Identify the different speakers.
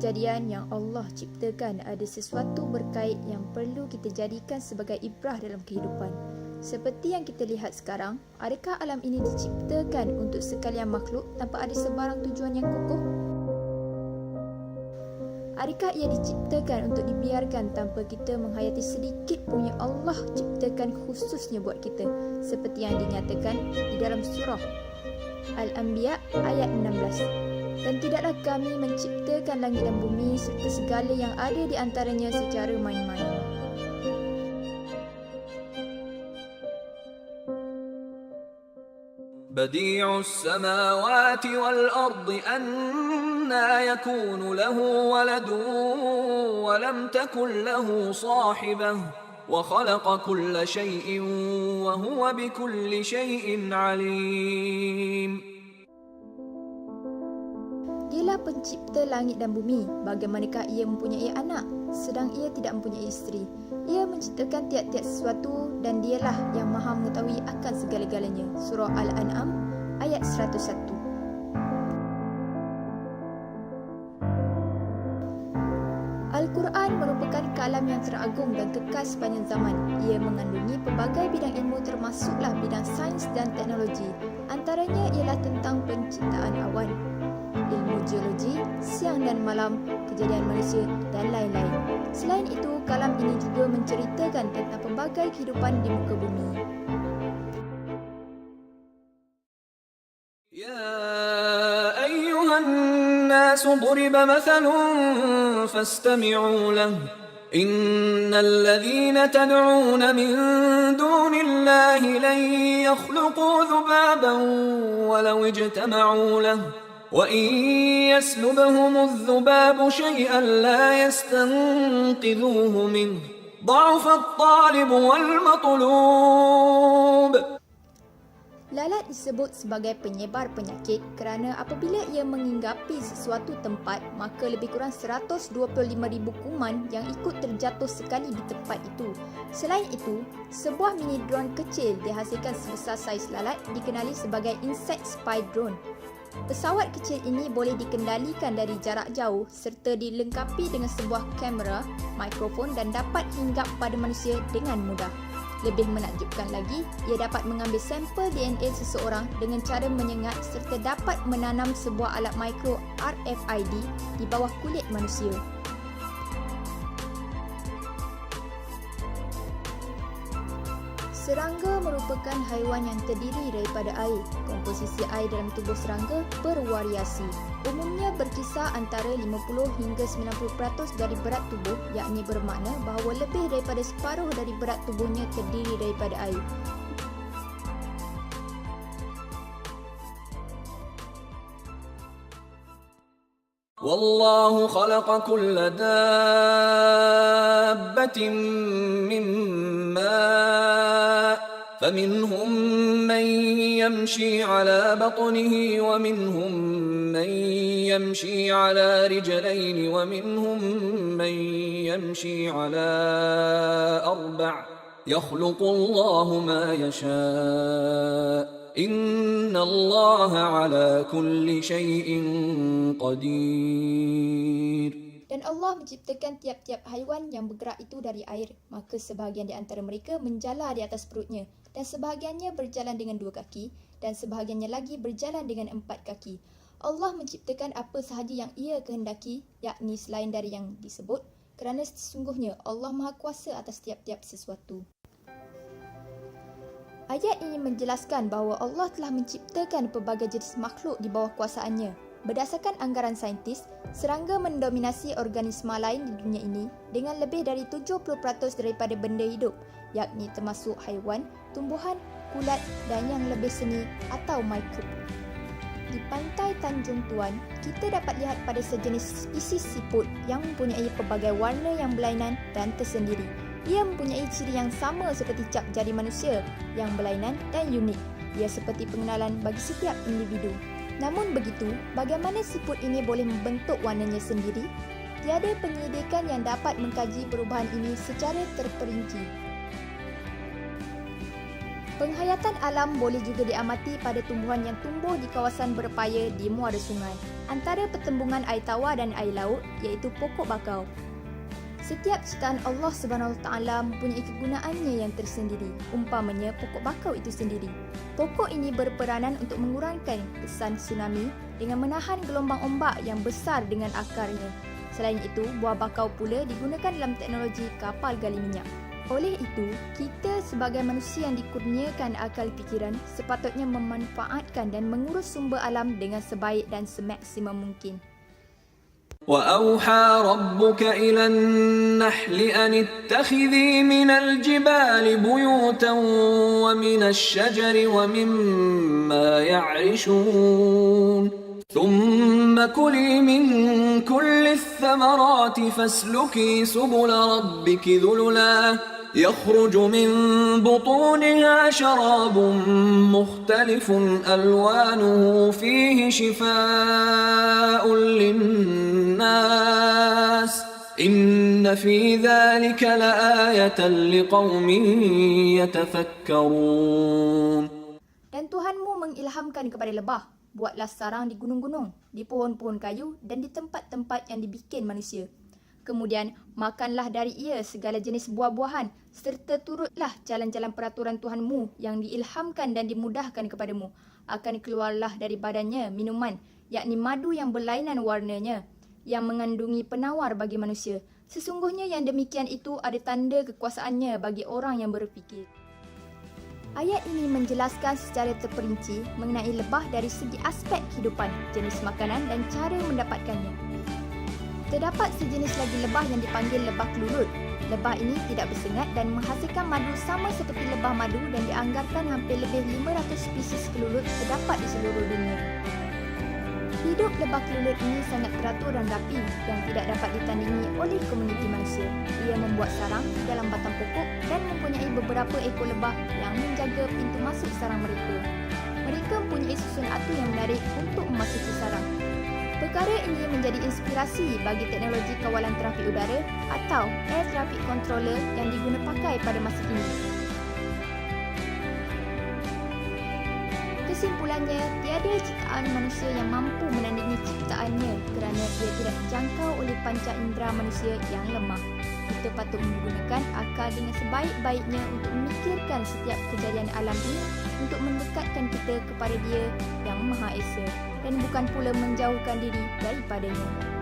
Speaker 1: kejadian yang Allah ciptakan ada sesuatu berkait yang perlu kita jadikan sebagai ibrah dalam kehidupan. Seperti yang kita lihat sekarang, adakah alam ini diciptakan untuk sekalian makhluk tanpa ada sebarang tujuan yang kukuh? Adakah ia diciptakan untuk dibiarkan tanpa kita menghayati sedikit pun yang Allah ciptakan khususnya buat kita, seperti yang dinyatakan di dalam surah Al-Anbiya ayat 16. Dan tidaklah kami menciptakan langit dan bumi serta segala yang ada di antaranya secara main-main.
Speaker 2: Badi'us samawati wal ardi anna yakunu lahu waladun wa lam takun lahu sahibah wa khalaqa kulla shay'in wa huwa bikulli shay'in alim.
Speaker 1: Dialah pencipta langit dan bumi. Bagaimanakah ia mempunyai anak, sedang ia tidak mempunyai isteri? Ia menciptakan tiap-tiap sesuatu dan dialah yang maha mengetahui akan segala-galanya. Surah Al-An'am ayat 101. Al-Quran merupakan kalam yang teragung dan kekal sepanjang zaman. Ia mengandungi pelbagai bidang ilmu termasuklah bidang sains dan teknologi. Antaranya ialah tentang penciptaan awan, ilmu geologi, siang dan malam, kejadian manusia dan lain-lain. Selain itu, kalam ini juga menceritakan tentang pelbagai kehidupan di muka bumi.
Speaker 2: Ya ayyuhan nas duriba mathalun fastami'u lahu innal ladhina tad'una min dunillahi lan yakhluqu dhubaban walau ijtama'u lahu وَإِنْ يَسْلُبْهُمُ الذُّبَابُ شَيْئًا لَا يَسْتَنْقِذُوهُ مِنْهُ ضَعُفَ الطَّالِبُ وَالْمَطْلُوبُ.
Speaker 1: Lalat disebut sebagai penyebar penyakit kerana apabila ia menginggapi sesuatu tempat, maka lebih kurang 125,000 kuman yang ikut terjatuh sekali di tempat itu. Selain itu, sebuah mini drone kecil dihasilkan sebesar saiz lalat dikenali sebagai insect spy drone. Pesawat kecil ini boleh dikendalikan dari jarak jauh serta dilengkapi dengan sebuah kamera, mikrofon dan dapat hinggap pada manusia dengan mudah. Lebih menakjubkan lagi, ia dapat mengambil sampel DNA seseorang dengan cara menyengat serta dapat menanam sebuah alat mikro RFID di bawah kulit manusia. Serangga merupakan haiwan yang terdiri daripada air. Komposisi air dalam tubuh serangga bervariasi. Umumnya berkisar antara 50 hingga 90% dari berat tubuh, yakni bermakna bahawa lebih daripada separuh dari berat tubuhnya terdiri daripada air.
Speaker 2: Wallahu khalaqa kulla dabbatin min ma' faminhum man yamshi ala batnihi wa minhum man yamshi ala rijlayn wa minhum man yamshi ala arba' yakhluqu Allahu ma yasha'. Inna Allah ala kulli syai'in qadir.
Speaker 1: Dan Allah menciptakan tiap-tiap haiwan yang bergerak itu dari air, maka sebahagian di antara mereka menjala di atas perutnya, dan sebahagiannya berjalan dengan 2 kaki, dan sebahagiannya lagi berjalan dengan 4 kaki. Allah menciptakan apa sahaja yang ia kehendaki, yakni selain dari yang disebut, kerana sesungguhnya Allah Maha Kuasa atas tiap-tiap sesuatu. Ayat ini menjelaskan bahawa Allah telah menciptakan pelbagai jenis makhluk di bawah kuasaannya. Berdasarkan anggaran saintis, serangga mendominasi organisma lain di dunia ini dengan lebih dari 70% daripada benda hidup, yakni termasuk haiwan, tumbuhan, kulat dan yang lebih seni atau mikrob. Di pantai Tanjung Tuan, kita dapat lihat pada sejenis spesies siput yang mempunyai pelbagai warna yang berlainan dan tersendiri. Ia mempunyai ciri yang sama seperti cap jari manusia yang berlainan dan unik. Ia seperti pengenalan bagi setiap individu. Namun begitu, bagaimana siput ini boleh membentuk warnanya sendiri? Tiada penyelidikan yang dapat mengkaji perubahan ini secara terperinci. Penghayatan alam boleh juga diamati pada tumbuhan yang tumbuh di kawasan berpaya di muara sungai, antara pertembungan air tawar dan air laut, iaitu pokok bakau. Setiap ciptaan Allah SWT mempunyai kegunaannya yang tersendiri, umpamanya pokok bakau itu sendiri. Pokok ini berperanan untuk mengurangkan kesan tsunami dengan menahan gelombang ombak yang besar dengan akarnya. Selain itu, buah bakau pula digunakan dalam teknologi kapal gali minyak. Oleh itu, kita sebagai manusia yang dikurniakan akal fikiran sepatutnya memanfaatkan dan mengurus sumber alam dengan sebaik dan semaksimum mungkin.
Speaker 2: وأوحى ربك إلى النحل أن اتخذي من الجبال بيوتا ومن الشجر ومما يعرشون ثم كلي من كل الثمرات فاسلكي سبل ربك ذللا يخرج من بطونها شراب مختلف ألوانه فيه شفاء للناس إن في ذلك لآية لقوم يتفكرون.
Speaker 1: Dan Tuhanmu mengilhamkan kepada lebah, buatlah sarang di gunung-gunung, di pohon-pohon kayu dan di tempat-tempat yang dibikin manusia. Kemudian, makanlah dari ia segala jenis buah-buahan serta turutlah jalan-jalan peraturan Tuhanmu yang diilhamkan dan dimudahkan kepadamu. Akan keluarlah dari badannya minuman, yakni madu yang berlainan warnanya, yang mengandungi penawar bagi manusia. Sesungguhnya yang demikian itu ada tanda kekuasaannya bagi orang yang berfikir. Ayat ini menjelaskan secara terperinci mengenai lebah dari segi aspek kehidupan, jenis makanan dan cara mendapatkannya. Terdapat sejenis lagi lebah yang dipanggil lebah kelulut. Lebah ini tidak bersengat dan menghasilkan madu sama seperti lebah madu dan dianggarkan hampir lebih 500 spesies kelulut terdapat di seluruh dunia. Hidup lebah kelulut ini sangat teratur dan rapi yang tidak dapat ditandingi oleh komuniti manusia. Ia membuat sarang di dalam batang pokok dan mempunyai beberapa ekor lebah yang menjaga pintu masuk sarang mereka. Mereka mempunyai susun atur yang menarik untuk memasuki sarang. Perkara ini menjadi inspirasi bagi teknologi kawalan trafik udara atau Air Traffic Controller yang diguna pakai pada masa kini. Kesimpulannya, tiada ciptaan manusia yang mampu menandingi ciptaannya kerana ia tidak dijangkau oleh panca indera manusia yang lemah. Kita patut menggunakan akal dengan sebaik-baiknya untuk memikirkan setiap kejadian alam ini untuk mendekatkan kita kepada Dia yang Maha Esa dan bukan pula menjauhkan diri daripadanya.